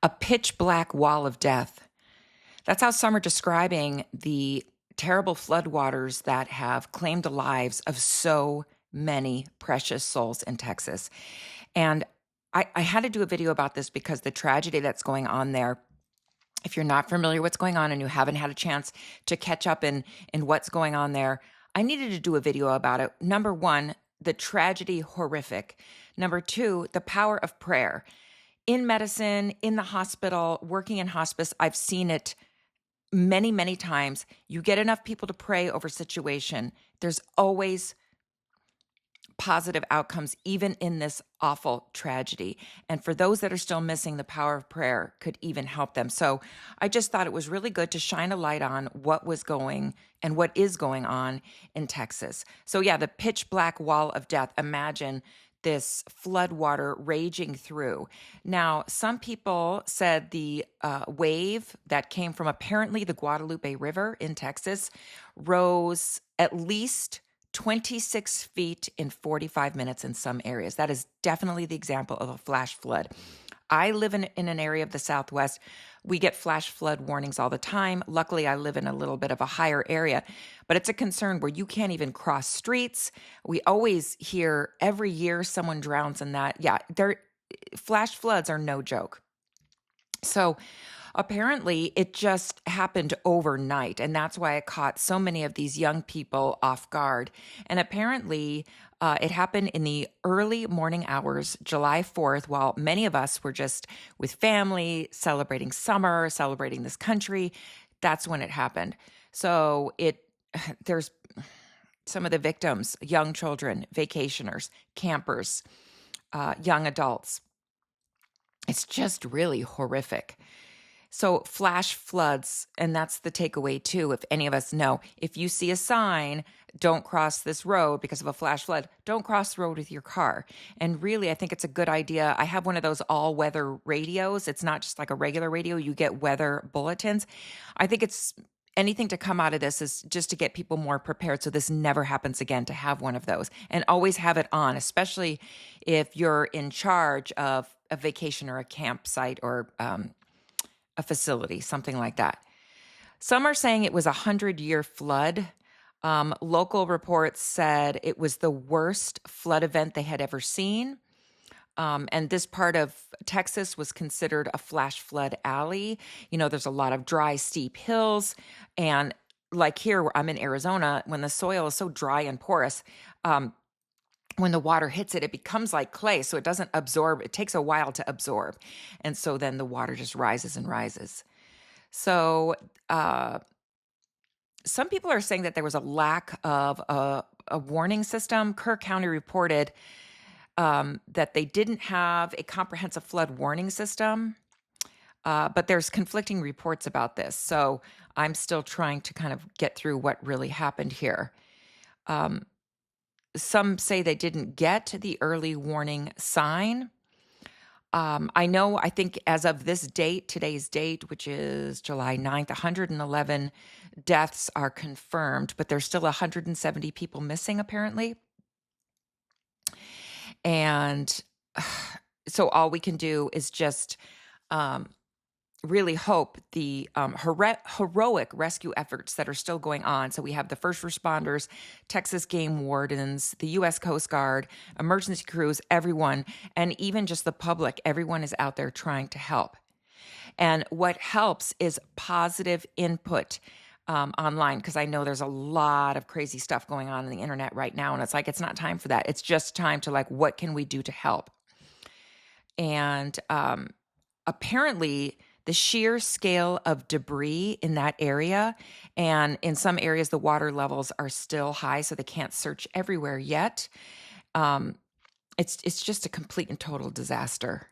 A pitch black wall of death. That's how some are describing the terrible floodwaters that have claimed the lives of so many precious souls in Texas. And I had to do a video about this because the tragedy that's going on there, if you're not familiar with what's going on and you haven't had a chance to catch up in what's going on there, I needed to do a video about it. Number one, the tragedy, horrific. Number two, the power of prayer. In medicine, in the hospital, working in hospice, I've seen it many, many times. You get enough people to pray over a situation, there's always positive outcomes, even in this awful tragedy. And for those that are still missing, the power of prayer could even help them. So I just thought it was really good to shine a light on what was going and what is going on in Texas. So yeah, the pitch black wall of death. Imagine this flood water raging through. Now, some people said the wave that came from apparently the Guadalupe River in Texas rose at least 26 feet in 45 minutes in some areas. That is definitely the example of a flash flood. I live in an area of the Southwest. We get flash flood warnings all the time. Luckily, I live in a little bit of a higher area, but it's a concern where you can't even cross streets. We always hear every year someone drowns in that. Yeah, flash floods are no joke. So apparently it just happened overnight, and that's why it caught so many of these young people off guard. And apparently it happened in the early morning hours, July 4th, while many of us were just with family, celebrating summer, celebrating this country. That's when it happened. So there's some of the victims, young children, vacationers, campers, young adults. It's just really horrific. So flash floods, and that's the takeaway too. If any of us know, if you see a sign, don't cross this road because of a flash flood, don't cross the road with your car. And really, I think it's a good idea. I have one of those all-weather radios. It's not just like a regular radio. You get weather bulletins. I think it's anything to come out of this is just to get people more prepared so this never happens again, to have one of those and always have it on, especially if you're in charge of a vacation or a campsite or a facility, something like that. Some are saying it was a 100-year flood. Local reports said it was the worst flood event they had ever seen. And this part of Texas was considered a flash flood alley. You know, there's a lot of dry, steep hills. And like here, where I'm in Arizona, when the soil is so dry and porous, when the water hits it, it becomes like clay. So it doesn't absorb. It takes a while to absorb. And so then the water just rises and rises. So some people are saying that there was a lack of a warning system. Kerr County reported that they didn't have a comprehensive flood warning system. But there's conflicting reports about this. So I'm still trying to kind of get through what really happened here. Some say they didn't get the early warning sign. I think as of this date, today's date, which is July 9th, 111 deaths are confirmed, but there's still 170 people missing apparently. And so all we can do is just really hope the heroic rescue efforts that are still going on. So we have the first responders, Texas game wardens, the U.S. Coast Guard, emergency crews, everyone, and even just the public. Everyone is out there trying to help. And what helps is positive input online, because I know there's a lot of crazy stuff going on the internet right now. And it's like, it's not time for that. It's just time to like, what can we do to help? And apparently, the sheer scale of debris in that area, and in some areas, the water levels are still high, so they can't search everywhere yet. It's just a complete and total disaster.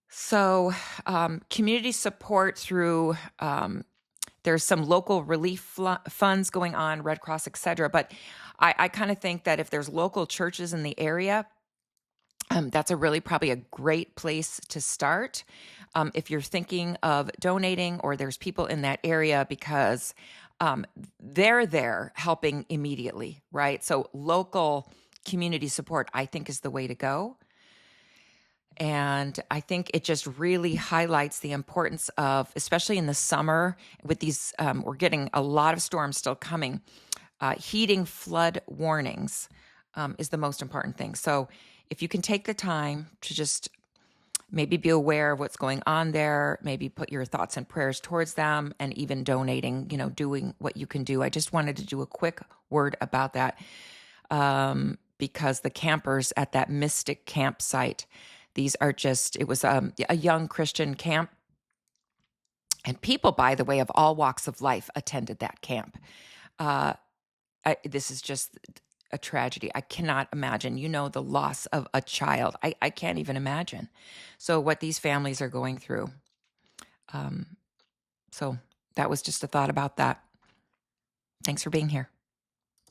So community support through, there's some local relief funds going on, Red Cross, et cetera. But I kind of think that if there's local churches in the area, that's probably a great place to start. If you're thinking of donating or there's people in that area, because they're there helping immediately, right? So local community support, I think, is the way to go. And I think it just really highlights the importance of, especially in the summer, with these, we're getting a lot of storms still coming. Heeding flood warnings is the most important thing. So if you can take the time to just maybe be aware of what's going on there, maybe put your thoughts and prayers towards them, and even donating, doing what you can do. I just wanted to do a quick word about that because the campers at that Mystic campsite, these are just, it was a young Christian camp. And people, by the way, of all walks of life attended that camp. This is just a tragedy. I cannot imagine, the loss of a child. I can't even imagine. So what these families are going through. So that was just a thought about that. Thanks for being here.